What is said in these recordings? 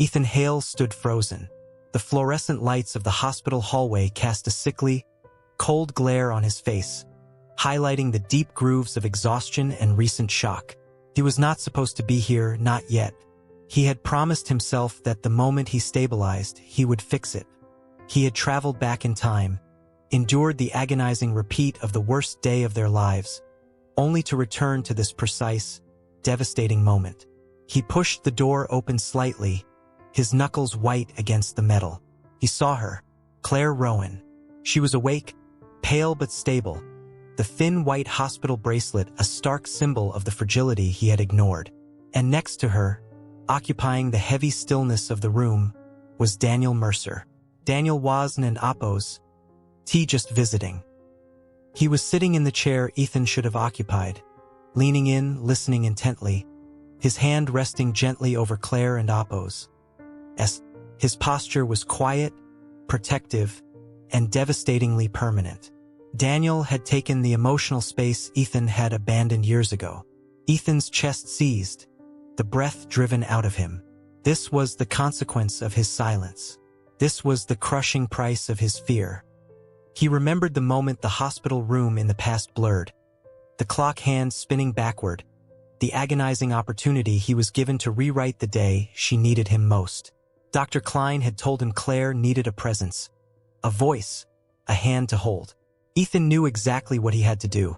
Ethan Hale stood frozen. The fluorescent lights of the hospital hallway cast a sickly, cold glare on his face, highlighting the deep grooves of exhaustion and recent shock. He was not supposed to be here, not yet. He had promised himself that the moment he stabilized, he would fix it. He had traveled back in time, endured the agonizing repeat of the worst day of their lives, only to return to this precise, devastating moment. He pushed the door open slightly, his knuckles white against the metal. He saw her, Claire Rowan. She was awake, pale but stable, the thin white hospital bracelet a stark symbol of the fragility he had ignored. And next to her, occupying the heavy stillness of the room, was Daniel Mercer. Daniel wasn't an Oppos. Just visiting. He was sitting in the chair Ethan should have occupied, leaning in, listening intently, his hand resting gently over Claire and Oppos. His posture was quiet, protective, and devastatingly permanent. Daniel had taken the emotional space Ethan had abandoned years ago. Ethan's chest seized, the breath driven out of him. This was the consequence of his silence. This was the crushing price of his fear. He remembered the moment the hospital room in the past blurred, the clock hand spinning backward, the agonizing opportunity he was given to rewrite the day she needed him most. Dr. Klein had told him Claire needed a presence, a voice, a hand to hold. Ethan knew exactly what he had to do.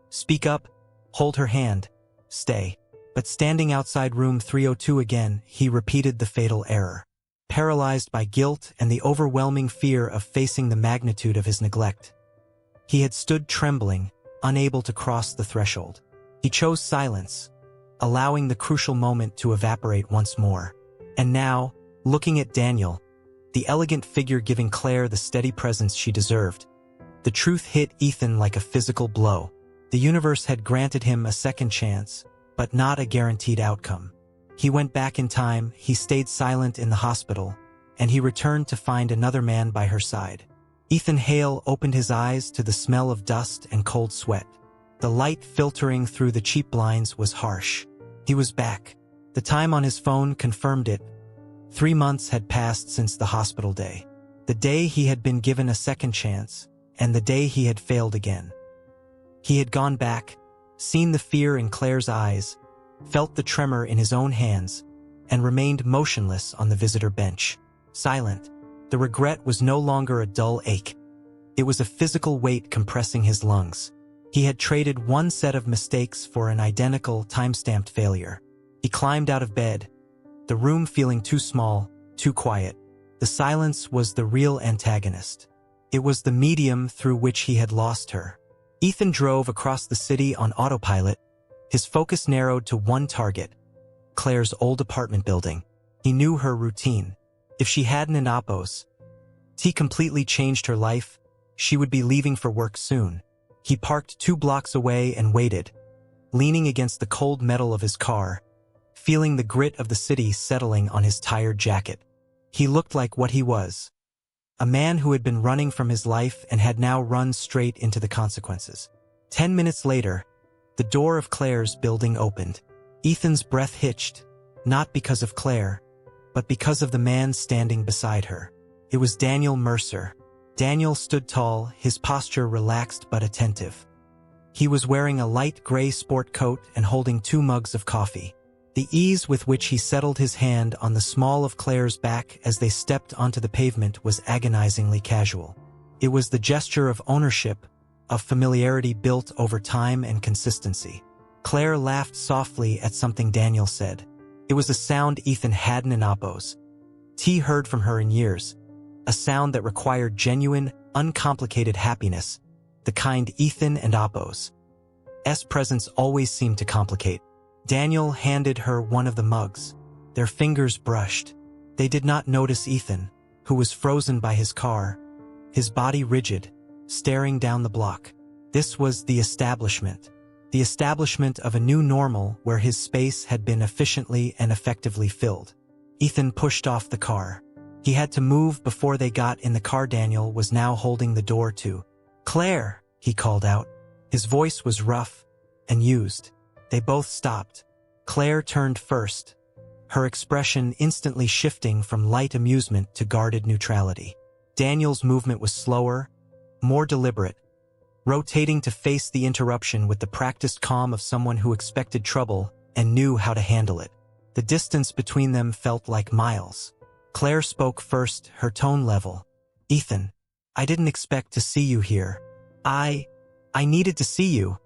Speak up, hold her hand, stay. But standing outside room 302 again, he repeated the fatal error. Paralyzed by guilt and the overwhelming fear of facing the magnitude of his neglect, he had stood trembling, unable to cross the threshold. He chose silence, allowing the crucial moment to evaporate once more. And now, looking at Daniel, the elegant figure giving Claire the steady presence she deserved, the truth hit Ethan like a physical blow. The universe had granted him a second chance, but not a guaranteed outcome. He went back in time, he stayed silent in the hospital, and he returned to find another man by her side. Ethan Hale opened his eyes to the smell of dust and cold sweat. The light filtering through the cheap blinds was harsh. He was back. The time on his phone confirmed it. 3 months had passed since the hospital day. The day he had been given a second chance, and the day he had failed again. He had gone back, seen the fear in Claire's eyes, felt the tremor in his own hands, and remained motionless on the visitor bench. Silent. The regret was no longer a dull ache. It was a physical weight compressing his lungs. He had traded one set of mistakes for an identical, time-stamped failure. He climbed out of bed, the room feeling too small, too quiet. The silence was the real antagonist. It was the medium through which he had lost her. Ethan drove across the city on autopilot, his focus narrowed to one target, Claire's old apartment building. He knew her routine. If she hadn't an Oppos, completely changed her life, she would be leaving for work soon. He parked 2 blocks away and waited, leaning against the cold metal of his car, feeling the grit of the city settling on his tired jacket. He looked like what he was. A man who had been running from his life and had now run straight into the consequences. 10 minutes later, the door of Claire's building opened. Ethan's breath hitched, not because of Claire, but because of the man standing beside her. It was Daniel Mercer. Daniel stood tall, his posture relaxed but attentive. He was wearing a light gray sport coat and holding 2 mugs of coffee. The ease with which he settled his hand on the small of Claire's back as they stepped onto the pavement was agonizingly casual. It was the gesture of ownership, of familiarity built over time and consistency. Claire laughed softly at something Daniel said. It was a sound Ethan hadn't in Oppos. Heard from her in years. A sound that required genuine, uncomplicated happiness, the kind Ethan and Oppos' presence always seemed to complicate. Daniel handed her one of the mugs. Their fingers brushed. They did not notice Ethan, who was frozen by his car, his body rigid, staring down the block. This was the establishment of a new normal where his space had been efficiently and effectively filled. Ethan pushed off the car. He had to move before they got in the car. Daniel was now holding the door to. "Claire," he called out. His voice was rough and used. They both stopped. Claire turned first, her expression instantly shifting from light amusement to guarded neutrality. Daniel's movement was slower, more deliberate, rotating to face the interruption with the practiced calm of someone who expected trouble and knew how to handle it. The distance between them felt like miles. Claire spoke first, her tone level. "Ethan, I didn't expect to see you here. I needed to see you,"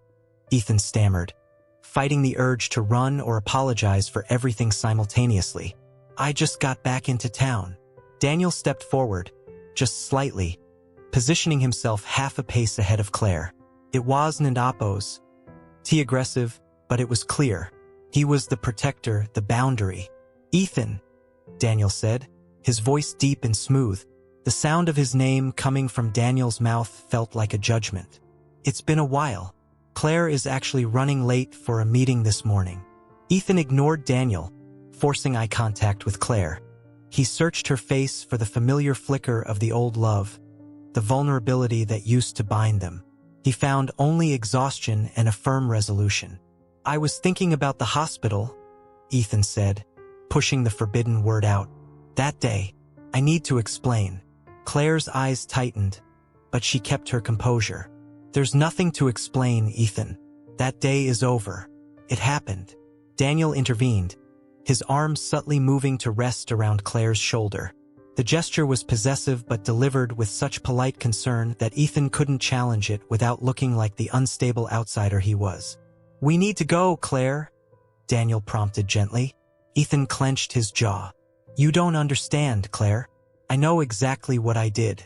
Ethan stammered, fighting the urge to run or apologize for everything simultaneously. "I just got back into town." Daniel stepped forward, just slightly, positioning himself half a pace ahead of Claire. It wasn't Apos, too aggressive, but it was clear. He was the protector, the boundary. "Ethan," Daniel said, his voice deep and smooth. The sound of his name coming from Daniel's mouth felt like a judgment. "It's been a while. Claire is actually running late for a meeting this morning." Ethan ignored Daniel, forcing eye contact with Claire. He searched her face for the familiar flicker of the old love, the vulnerability that used to bind them. He found only exhaustion and a firm resolution. "I was thinking about the hospital," Ethan said, pushing the forbidden word out. "That day, I need to explain." Claire's eyes tightened, but she kept her composure. "There's nothing to explain, Ethan. That day is over. It happened." Daniel intervened, his arm subtly moving to rest around Claire's shoulder. The gesture was possessive but delivered with such polite concern that Ethan couldn't challenge it without looking like the unstable outsider he was. "We need to go, Claire," Daniel prompted gently. Ethan clenched his jaw. "You don't understand, Claire. I know exactly what I did.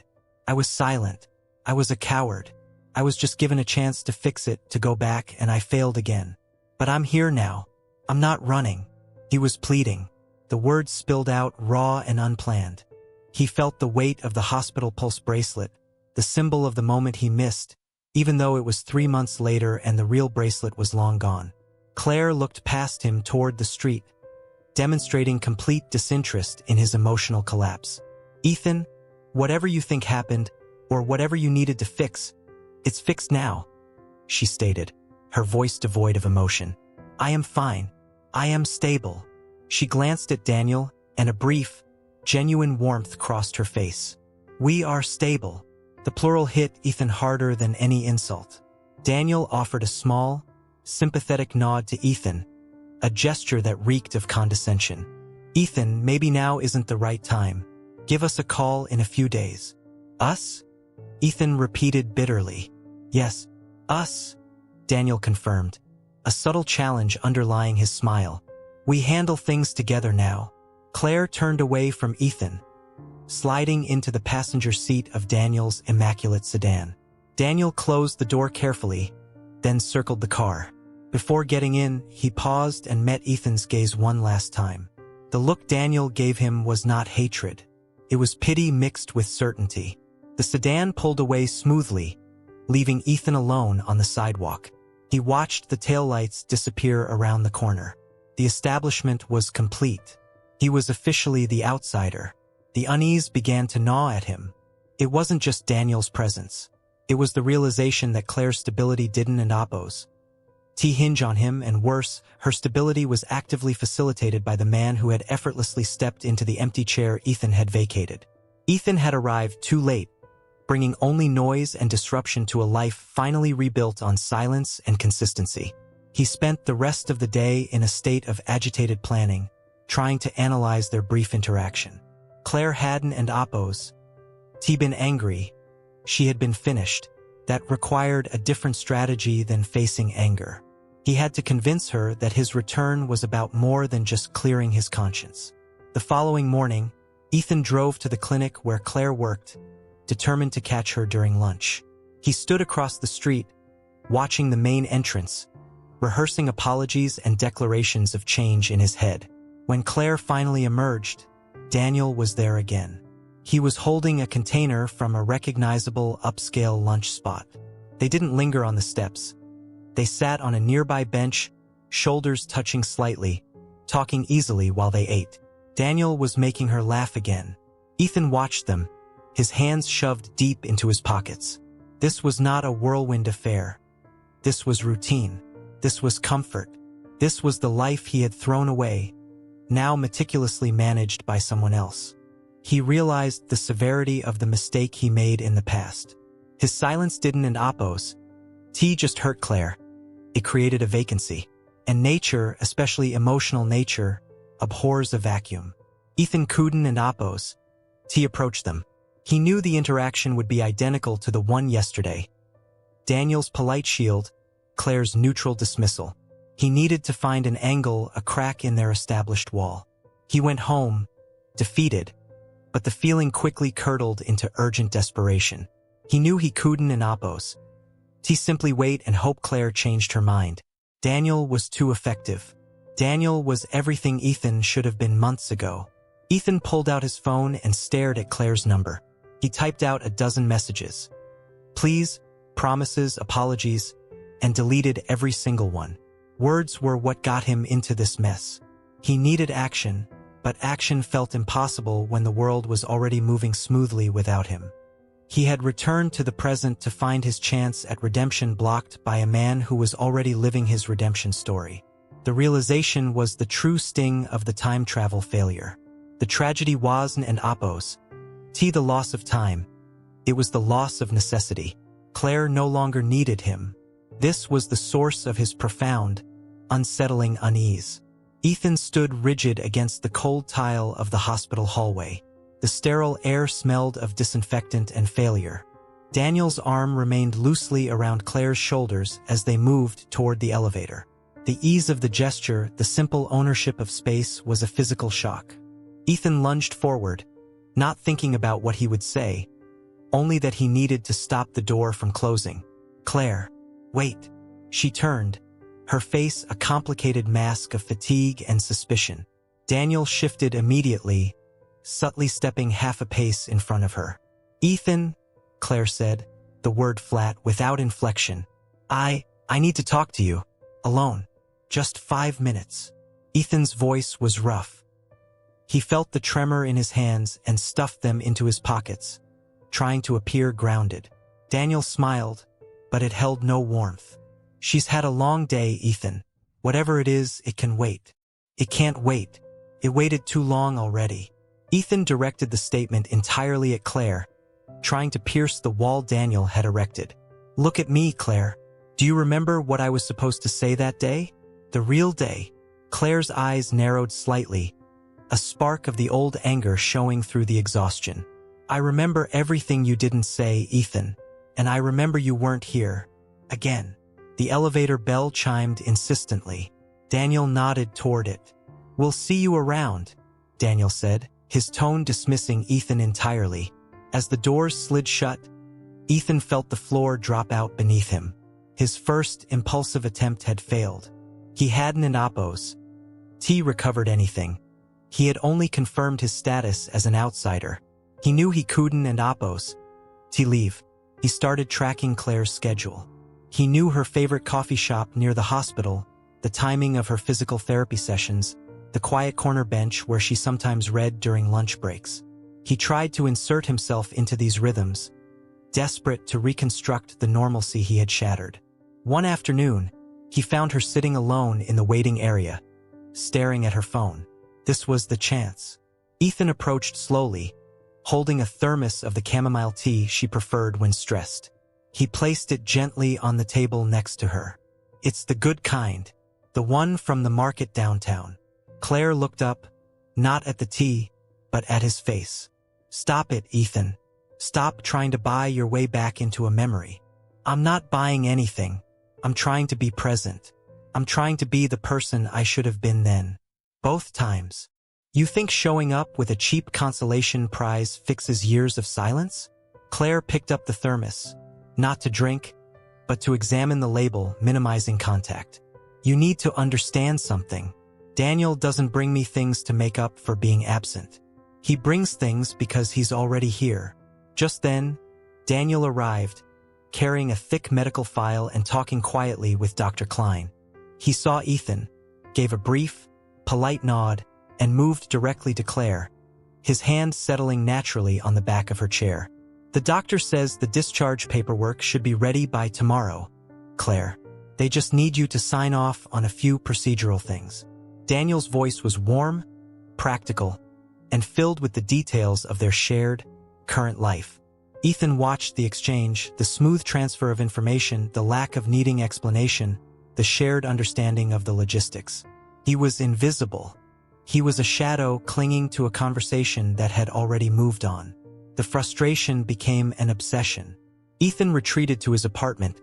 I was silent. I was a coward. I was just given a chance to fix it, to go back, and I failed again. But I'm here now. I'm not running." He was pleading. The words spilled out raw and unplanned. He felt the weight of the hospital pulse bracelet, the symbol of the moment he missed, even though it was 3 months later and the real bracelet was long gone. Claire looked past him toward the street, demonstrating complete disinterest in his emotional collapse. "Ethan, whatever you think happened, or whatever you needed to fix, it's fixed now," she stated, her voice devoid of emotion. "I am fine. I am stable." She glanced at Daniel, and a brief, genuine warmth crossed her face. "We are stable." The plural hit Ethan harder than any insult. Daniel offered a small, sympathetic nod to Ethan, a gesture that reeked of condescension. "Ethan, maybe now isn't the right time. Give us a call in a few days." "Us?" Ethan repeated bitterly. "Yes, us," Daniel confirmed, a subtle challenge underlying his smile. "We handle things together now." Claire turned away from Ethan, sliding into the passenger seat of Daniel's immaculate sedan. Daniel closed the door carefully, then circled the car. Before getting in, he paused and met Ethan's gaze one last time. The look Daniel gave him was not hatred. It was pity mixed with certainty. The sedan pulled away smoothly, leaving Ethan alone on the sidewalk. He watched the taillights disappear around the corner. The establishment was complete. He was officially the outsider. The unease began to gnaw at him. It wasn't just Daniel's presence. It was the realization that Claire's stability didn't and Apos hinge on him, and worse, her stability was actively facilitated by the man who had effortlessly stepped into the empty chair Ethan had vacated. Ethan had arrived too late, bringing only noise and disruption to a life finally rebuilt on silence and consistency. He spent the rest of the day in a state of agitated planning, trying to analyze their brief interaction. Claire hadn't and Apos been angry. She had been finished. That required a different strategy than facing anger. He had to convince her that his return was about more than just clearing his conscience. The following morning, Ethan drove to the clinic where Claire worked, determined to catch her during lunch. He stood across the street, watching the main entrance, rehearsing apologies and declarations of change in his head. When Claire finally emerged, Daniel was there again. He was holding a container from a recognizable upscale lunch spot. They didn't linger on the steps. They sat on a nearby bench, shoulders touching slightly, talking easily while they ate. Daniel was making her laugh again. Ethan watched them, his hands shoved deep into his pockets. This was not a whirlwind affair. This was routine. This was comfort. This was the life he had thrown away, now meticulously managed by someone else. He realized the severity of the mistake he made in the past. His silence didn't end Apo's. T just hurt Claire. It created a vacancy. And nature, especially emotional nature, abhors a vacuum. Ethan couldn't and Apo's. T approached them. He knew the interaction would be identical to the one yesterday. Daniel's polite shield, Claire's neutral dismissal. He needed to find an angle, a crack in their established wall. He went home, defeated, but the feeling quickly curdled into urgent desperation. He knew he couldn't and Apo's. T simply wait and hope Claire changed her mind. Daniel was too effective. Daniel was everything Ethan should have been months ago. Ethan pulled out his phone and stared at Claire's number. He typed out a dozen messages. Please, promises, apologies, and deleted every single one. Words were what got him into this mess. He needed action, but action felt impossible when the world was already moving smoothly without him. He had returned to the present to find his chance at redemption blocked by a man who was already living his redemption story. The realization was the true sting of the time travel failure. The tragedy wasn't and Apo's. T the loss of time. It was the loss of necessity. Claire no longer needed him. This was the source of his profound, unsettling unease. Ethan stood rigid against the cold tile of the hospital hallway. The sterile air smelled of disinfectant and failure. Daniel's arm remained loosely around Claire's shoulders as they moved toward the elevator. The ease of the gesture, the simple ownership of space, was a physical shock. Ethan lunged forward, not thinking about what he would say, only that he needed to stop the door from closing. Claire, wait. She turned, her face a complicated mask of fatigue and suspicion. Daniel shifted immediately, subtly stepping half a pace in front of her. Ethan, Claire said, the word flat, without inflection. I need to talk to you. Alone. Just 5 minutes. Ethan's voice was rough. He felt the tremor in his hands and stuffed them into his pockets, trying to appear grounded. Daniel smiled, but it held no warmth. She's had a long day, Ethan. Whatever it is, it can wait. It can't wait. It waited too long already. Ethan directed the statement entirely at Claire, trying to pierce the wall Daniel had erected. Look at me, Claire. Do you remember what I was supposed to say that day? The real day. Claire's eyes narrowed slightly, a spark of the old anger showing through the exhaustion. I remember everything you didn't say, Ethan, and I remember you weren't here. Again. The elevator bell chimed insistently. Daniel nodded toward it. We'll see you around, Daniel said, his tone dismissing Ethan entirely. As the doors slid shut, Ethan felt the floor drop out beneath him. His first impulsive attempt had failed. He hadn't an Apo's. T recovered anything. He had only confirmed his status as an outsider. He knew he couldn't and Apo's. T leave. He started tracking Claire's schedule. He knew her favorite coffee shop near the hospital, the timing of her physical therapy sessions, the quiet corner bench where she sometimes read during lunch breaks. He tried to insert himself into these rhythms, desperate to reconstruct the normalcy he had shattered. One afternoon, he found her sitting alone in the waiting area, staring at her phone. This was the chance. Ethan approached slowly, holding a thermos of the chamomile tea she preferred when stressed. He placed it gently on the table next to her. It's the good kind, the one from the market downtown. Claire looked up, not at the tea, but at his face. Stop it, Ethan. Stop trying to buy your way back into a memory. I'm not buying anything. I'm trying to be present. I'm trying to be the person I should have been then. Both times. You think showing up with a cheap consolation prize fixes years of silence? Claire picked up the thermos. Not to drink, but to examine the label, minimizing contact. You need to understand something. Daniel doesn't bring me things to make up for being absent. He brings things because he's already here. Just then, Daniel arrived, carrying a thick medical file and talking quietly with Dr. Klein. He saw Ethan, gave a brief, polite nod, and moved directly to Claire, his hand settling naturally on the back of her chair. The doctor says the discharge paperwork should be ready by tomorrow, Claire. They just need you to sign off on a few procedural things. Daniel's voice was warm, practical, and filled with the details of their shared, current life. Ethan watched the exchange, the smooth transfer of information, the lack of needing explanation, the shared understanding of the logistics. He was invisible. He was a shadow clinging to a conversation that had already moved on. The frustration became an obsession. Ethan retreated to his apartment,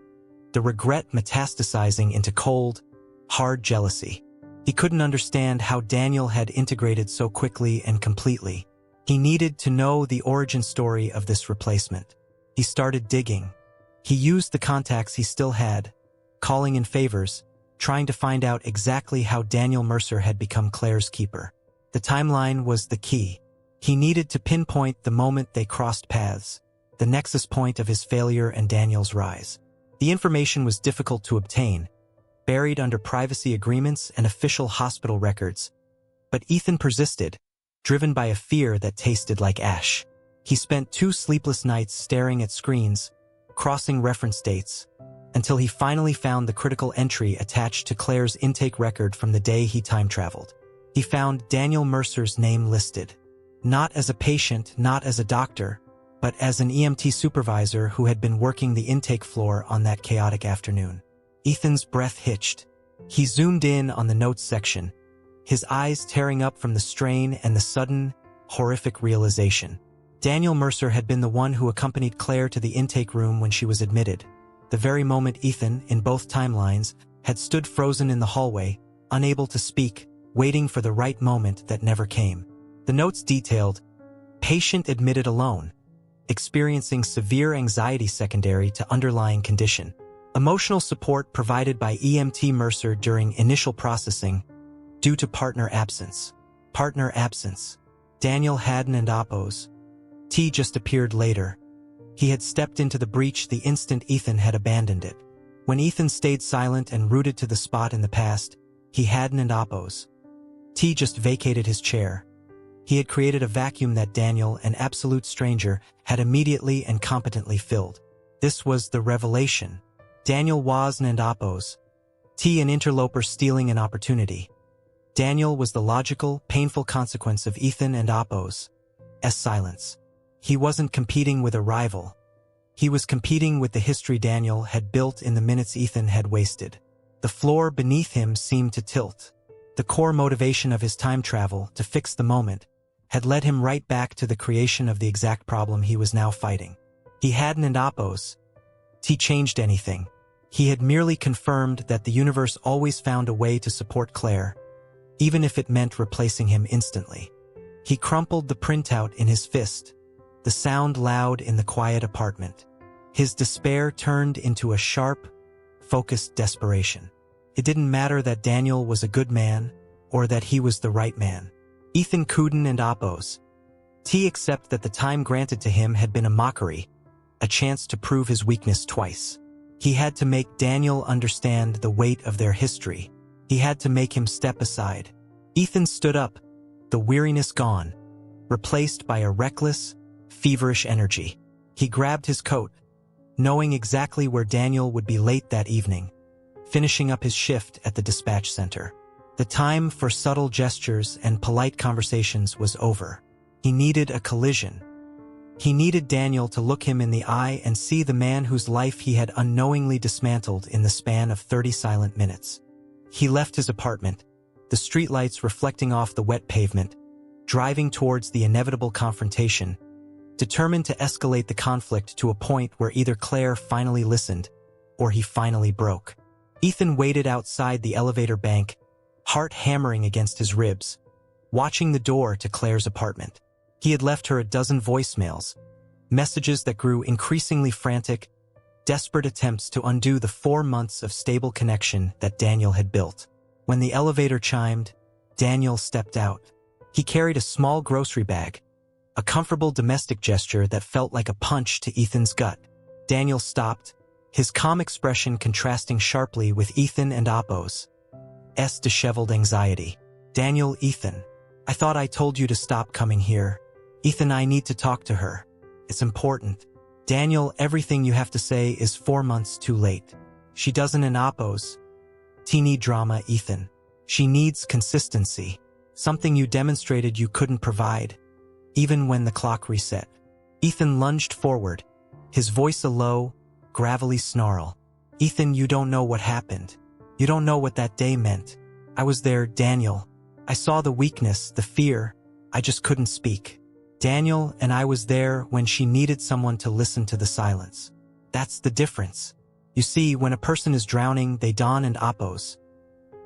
the regret metastasizing into cold, hard jealousy. He couldn't understand how Daniel had integrated so quickly and completely. He needed to know the origin story of this replacement. He started digging. He used the contacts he still had, calling in favors, trying to find out exactly how Daniel Mercer had become Claire's keeper. The timeline was the key. He needed to pinpoint the moment they crossed paths, the nexus point of his failure and Daniel's rise. The information was difficult to obtain, buried under privacy agreements and official hospital records. But Ethan persisted, driven by a fear that tasted like ash. He spent 2 sleepless nights staring at screens, crossing reference dates, until he finally found the critical entry attached to Claire's intake record from the day he time-traveled. He found Daniel Mercer's name listed, not as a patient, not as a doctor, but as an EMT supervisor who had been working the intake floor on that chaotic afternoon. Ethan's breath hitched. He zoomed in on the notes section, his eyes tearing up from the strain and the sudden, horrific realization. Daniel Mercer had been the one who accompanied Claire to the intake room when she was admitted. The very moment Ethan, in both timelines, had stood frozen in the hallway, unable to speak, waiting for the right moment that never came. The notes detailed, patient admitted alone, experiencing severe anxiety secondary to underlying condition. Emotional support provided by EMT Mercer during initial processing, due to partner absence. Partner absence. Daniel Haddon and Oppos. T just appeared later. He had stepped into the breach the instant Ethan had abandoned it. When Ethan stayed silent and rooted to the spot in the past, he Haddon and Oppos. T just vacated his chair. He had created a vacuum that Daniel, an absolute stranger, had immediately and competently filled. This was the revelation. Daniel Wasn and Oppos. T an interloper stealing an opportunity. Daniel was the logical, painful consequence of Ethan and Oppos' silence. He wasn't competing with a rival. He was competing with the history Daniel had built in the minutes Ethan had wasted. The floor beneath him seemed to tilt. The core motivation of his time travel, to fix the moment, had led him right back to the creation of the exact problem he was now fighting. He hadn't and Oppos. T changed anything. He had merely confirmed that the universe always found a way to support Claire, even if it meant replacing him instantly. He crumpled the printout in his fist, the sound loud in the quiet apartment. His despair turned into a sharp, focused desperation. It didn't matter that Daniel was a good man, or that he was the right man. Ethan Kuden and Oppos. T accept that the time granted to him had been a mockery, a chance to prove his weakness twice. He had to make Daniel understand the weight of their history. He had to make him step aside. Ethan stood up, the weariness gone, replaced by a reckless, feverish energy. He grabbed his coat, knowing exactly where Daniel would be late that evening, finishing up his shift at the dispatch center. The time for subtle gestures and polite conversations was over. He needed a collision. He needed Daniel to look him in the eye and see the man whose life he had unknowingly dismantled in the span of 30 silent minutes. He left his apartment, the streetlights reflecting off the wet pavement, driving towards the inevitable confrontation, determined to escalate the conflict to a point where either Claire finally listened, or he finally broke. Ethan waited outside the elevator bank, heart hammering against his ribs, watching the door to Claire's apartment. He had left her a dozen voicemails, messages that grew increasingly frantic, desperate attempts to undo the 4 months of stable connection that Daniel had built. When the elevator chimed, Daniel stepped out. He carried a small grocery bag, a comfortable domestic gesture that felt like a punch to Ethan's gut. Daniel stopped, his calm expression contrasting sharply with Ethan and Oppos' disheveled anxiety. Daniel, Ethan, I thought I told you to stop coming here. Ethan, I need to talk to her. It's important. Daniel, everything you have to say is 4 months too late. She doesn't in Oppos. Teeny drama, Ethan. She needs consistency. something you demonstrated you couldn't provide, even when the clock reset. Ethan lunged forward, his voice a low, gravelly snarl. Ethan, you don't know what happened. You don't know what that day meant. I was there, Daniel. I saw the weakness, the fear. I just couldn't speak. Daniel, and I was there when she needed someone to listen to the silence. That's the difference. You see, when a person is drowning, they don and oppose.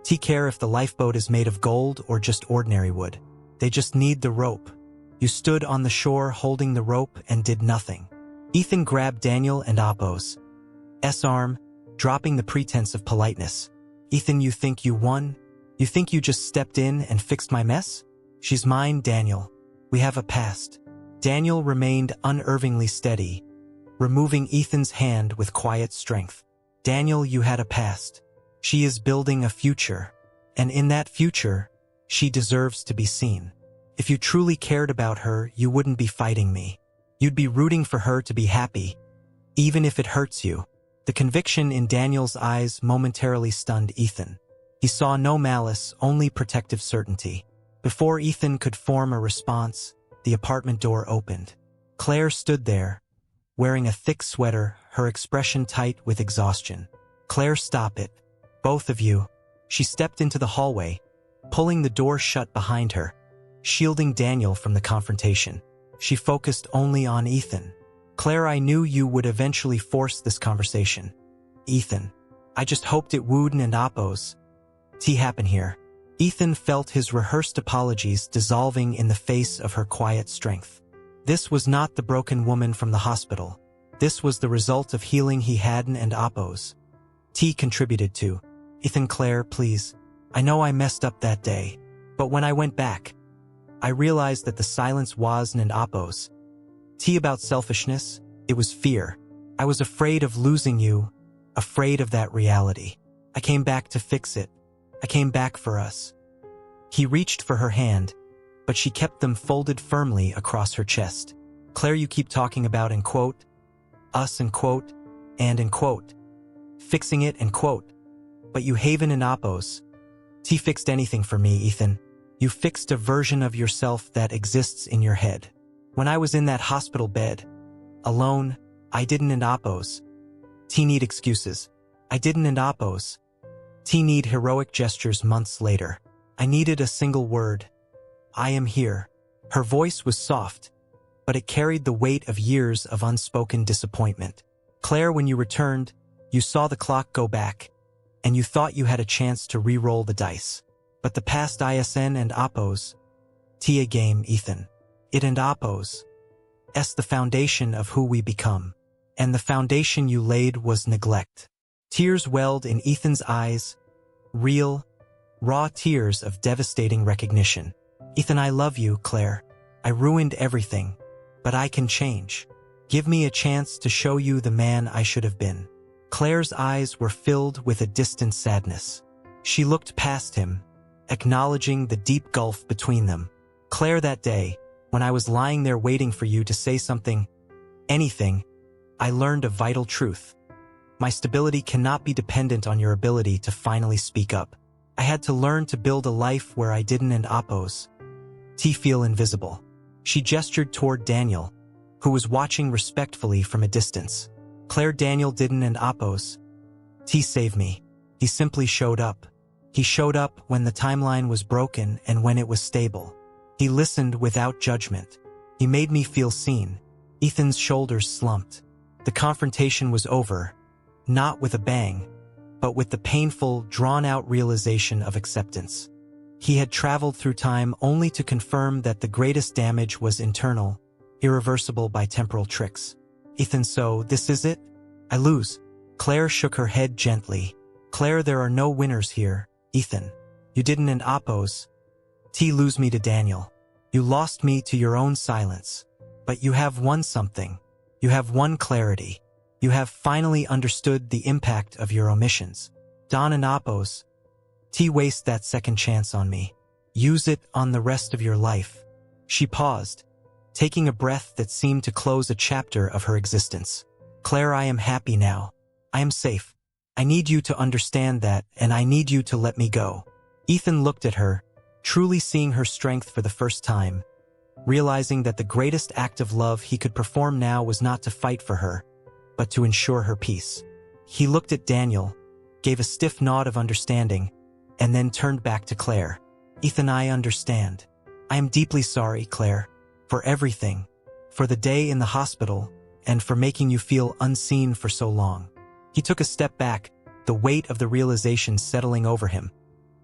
Take care if the lifeboat is made of gold or just ordinary wood. They just need the rope. You stood on the shore holding the rope and did nothing. Ethan grabbed Daniel and Appo's arm, dropping the pretense of politeness. Ethan, you think you won? You think you just stepped in and fixed my mess? She's mine, Daniel. We have a past. Daniel remained unervingly steady, removing Ethan's hand with quiet strength. Daniel, you had a past. She is building a future, and in that future, she deserves to be seen. If you truly cared about her, you wouldn't be fighting me. You'd be rooting for her to be happy, even if it hurts you. The conviction in Daniel's eyes momentarily stunned Ethan. He saw no malice, only protective certainty. Before Ethan could form a response, the apartment door opened. Claire stood there, wearing a thick sweater, her expression tight with exhaustion. Claire, stop it. Both of you. She stepped into the hallway, pulling the door shut behind her, shielding Daniel from the confrontation. She focused only on Ethan. Claire, I knew you would eventually force this conversation. Ethan, I just hoped it wouldn't and oppose. Happen here. Ethan felt his rehearsed apologies dissolving in the face of her quiet strength. This was not the broken woman from the hospital. This was the result of healing he hadn't and oppose. Contributed to. Ethan, Claire, please. I know I messed up that day, but when I went back, I realized that the silence wasn't an oppose. About selfishness, it was fear. I was afraid of losing you, afraid of that reality. I came back to fix it. I came back for us. He reached for her hand, but she kept them folded firmly across her chest. Claire, you keep talking about and quote, us and quote, and quote, fixing it and quote, but you haven and oppose. Fixed anything for me, Ethan. You fixed a version of yourself that exists in your head. When I was in that hospital bed, alone, I didn't and oppose. Need excuses. I didn't and oppose. Need heroic gestures months later. I needed a single word. I am here. Her voice was soft, but it carried the weight of years of unspoken disappointment. Claire, when you returned, you saw the clock go back, and you thought you had a chance to re-roll the dice. But the past ISN and oppose. A game, Ethan. It and oppose. The foundation of who we become. And the foundation you laid was neglect. Tears welled in Ethan's eyes. Real, raw tears of devastating recognition. Ethan, I love you, Claire. I ruined everything, but I can change. Give me a chance to show you the man I should have been. Claire's eyes were filled with a distant sadness. She looked past him, acknowledging the deep gulf between them. Claire, that day, when I was lying there waiting for you to say something, anything, I learned a vital truth. My stability cannot be dependent on your ability to finally speak up. I had to learn to build a life where I didn't and oppose. Feel invisible. She gestured toward Daniel, who was watching respectfully from a distance. Claire, Daniel didn't and oppose. Save me. He simply showed up. He showed up when the timeline was broken and when it was stable. He listened without judgment. He made me feel seen. Ethan's shoulders slumped. The confrontation was over, not with a bang, but with the painful, drawn-out realization of acceptance. He had traveled through time only to confirm that the greatest damage was internal, irreversible by temporal tricks. Ethan, so this is it? I lose. Claire shook her head gently. Claire, there are no winners here, Ethan. You didn't and oppose. Lose me to Daniel. You lost me to your own silence. But you have won something. You have won clarity. You have finally understood the impact of your omissions. Don and oppose. Waste that second chance on me. Use it on the rest of your life. She paused, taking a breath that seemed to close a chapter of her existence. Claire, I am happy now. I am safe. I need you to understand that, and I need you to let me go. Ethan looked at her, truly seeing her strength for the first time, realizing that the greatest act of love he could perform now was not to fight for her, but to ensure her peace. He looked at Daniel, gave a stiff nod of understanding, and then turned back to Claire. "Ethan, I understand. I am deeply sorry, Claire, for everything, for the day in the hospital, and for making you feel unseen for so long." He took a step back, the weight of the realization settling over him.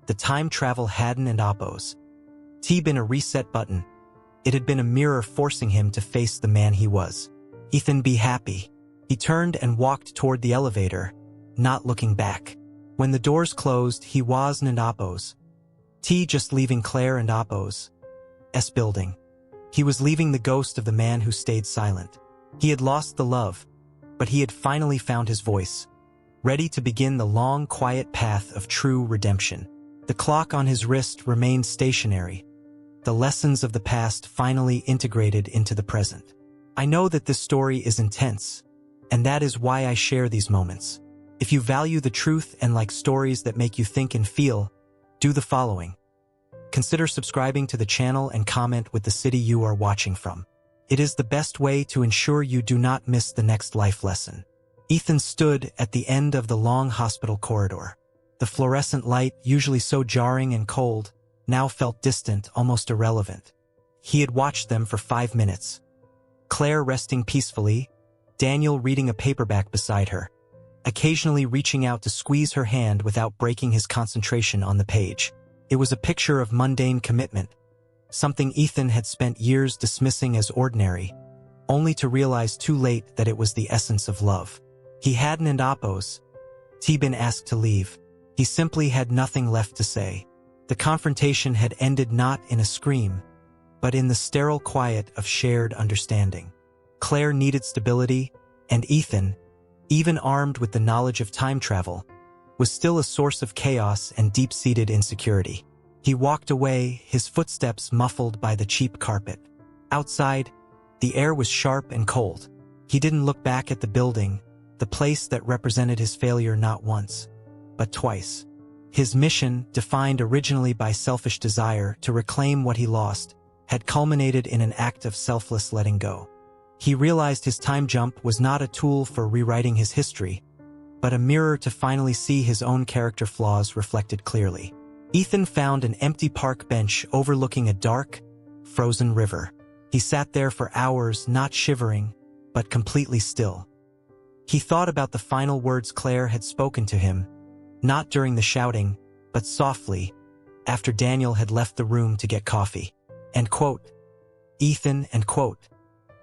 The time travel hadn't and Oppos. Been a reset button. It had been a mirror forcing him to face the man he was. "Ethan, be happy." He turned and walked toward the elevator, not looking back. When the doors closed, he wasn't Oppos. Just leaving Claire and Oppos' building. He was leaving the ghost of the man who stayed silent. He had lost the love, but he had finally found his voice, ready to begin the long, quiet path of true redemption. The clock on his wrist remained stationary, the lessons of the past finally integrated into the present. I know that this story is intense, and that is why I share these moments. If you value the truth and like stories that make you think and feel, do the following. Consider subscribing to the channel and comment with the city you are watching from. It is the best way to ensure you do not miss the next life lesson. Ethan stood at the end of the long hospital corridor. The fluorescent light, usually so jarring and cold, now felt distant, almost irrelevant. He had watched them for 5 minutes. Claire resting peacefully, Daniel reading a paperback beside her, occasionally reaching out to squeeze her hand without breaking his concentration on the page. It was a picture of mundane commitment, something Ethan had spent years dismissing as ordinary, only to realize too late that it was the essence of love. He hadn't Oppos. Been asked to leave. He simply had nothing left to say. The confrontation had ended not in a scream, but in the sterile quiet of shared understanding. Claire needed stability, and Ethan, even armed with the knowledge of time travel, was still a source of chaos and deep-seated insecurity. He walked away, his footsteps muffled by the cheap carpet. Outside, the air was sharp and cold. He didn't look back at the building, the place that represented his failure not once, but twice. His mission, defined originally by selfish desire to reclaim what he lost, had culminated in an act of selfless letting go. He realized his time jump was not a tool for rewriting his history, but a mirror to finally see his own character flaws reflected clearly. Ethan found an empty park bench overlooking a dark, frozen river. He sat there for hours, not shivering, but completely still. He thought about the final words Claire had spoken to him, not during the shouting, but softly, after Daniel had left the room to get coffee. End quote. "Ethan," end quote.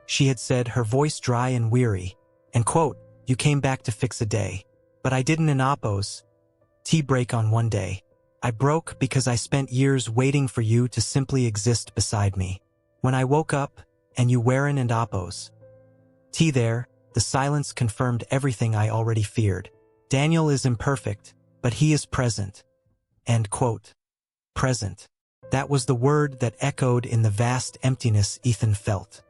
She had said, her voice dry and weary. End quote. "You came back to fix a day. But I didn't Oppos. Break on one day. I broke because I spent years waiting for you to simply exist beside me. When I woke up, and you weren't Oppos. There, the silence confirmed everything I already feared. Daniel is imperfect, but he is present." End quote. Present. That was the word that echoed in the vast emptiness Ethan felt.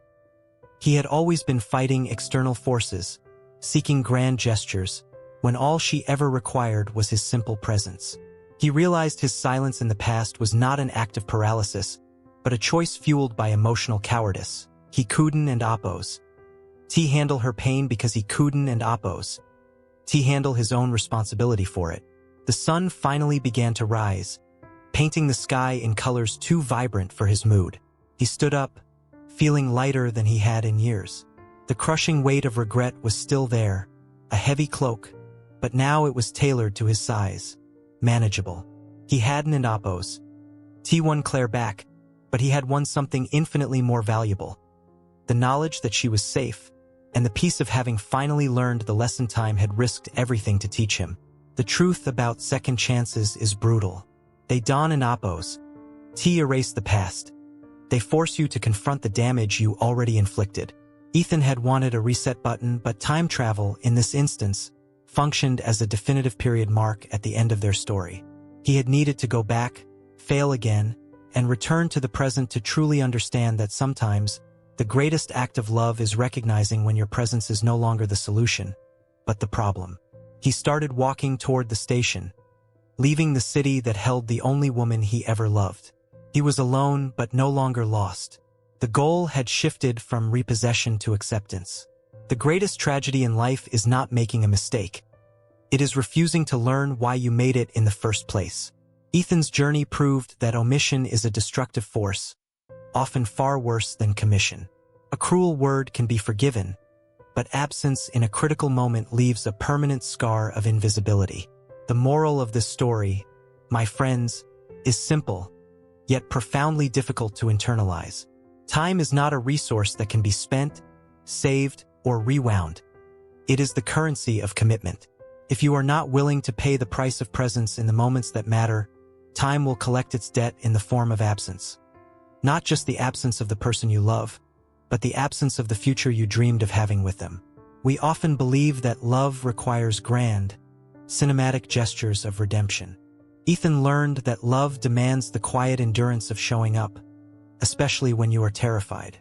He had always been fighting external forces, seeking grand gestures, when all she ever required was his simple presence. He realized his silence in the past was not an act of paralysis, but a choice fueled by emotional cowardice. He couldn't Oppos. Handle her pain because he couldn't Oppos. Handle his own responsibility for it. The sun finally began to rise, painting the sky in colors too vibrant for his mood. He stood up, feeling lighter than he had in years. The crushing weight of regret was still there, a heavy cloak, but now it was tailored to his size, manageable. He hadn't Oppos. Won Claire back, but he had won something infinitely more valuable. The knowledge that she was safe, and the peace of having finally learned the lesson time had risked everything to teach him. The truth about second chances is brutal. They dawn Oppos. Erase the past. They force you to confront the damage you already inflicted. Ethan had wanted a reset button, but time travel, in this instance, functioned as a definitive period mark at the end of their story. He had needed to go back, fail again, and return to the present to truly understand that sometimes, the greatest act of love is recognizing when your presence is no longer the solution, but the problem. He started walking toward the station, leaving the city that held the only woman he ever loved. He was alone but no longer lost. The goal had shifted from repossession to acceptance. The greatest tragedy in life is not making a mistake. It is refusing to learn why you made it in the first place. Ethan's journey proved that omission is a destructive force, often far worse than commission. A cruel word can be forgiven, but absence in a critical moment leaves a permanent scar of invisibility. The moral of this story, my friends, is simple, yet profoundly difficult to internalize. Time is not a resource that can be spent, saved, or rewound. It is the currency of commitment. If you are not willing to pay the price of presence in the moments that matter, time will collect its debt in the form of absence. Not just the absence of the person you love, but the absence of the future you dreamed of having with them. We often believe that love requires grand, cinematic gestures of redemption. Ethan learned that love demands the quiet endurance of showing up, especially when you are terrified.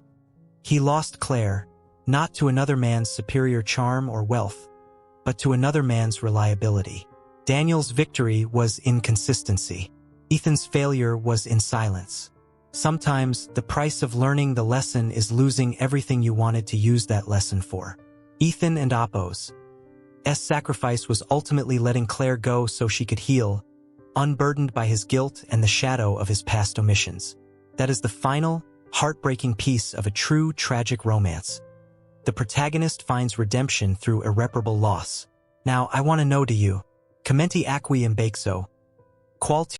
He lost Claire, not to another man's superior charm or wealth, but to another man's reliability. Daniel's victory was in consistency. Ethan's failure was in silence. Sometimes, the price of learning the lesson is losing everything you wanted to use that lesson for. Ethan and Apo's sacrifice was ultimately letting Claire go so she could heal, unburdened by his guilt and the shadow of his past omissions. That is the final, heartbreaking piece of a true tragic romance. The protagonist finds redemption through irreparable loss. Now, I want to know, do you? Commenti acqui imbexo. Qual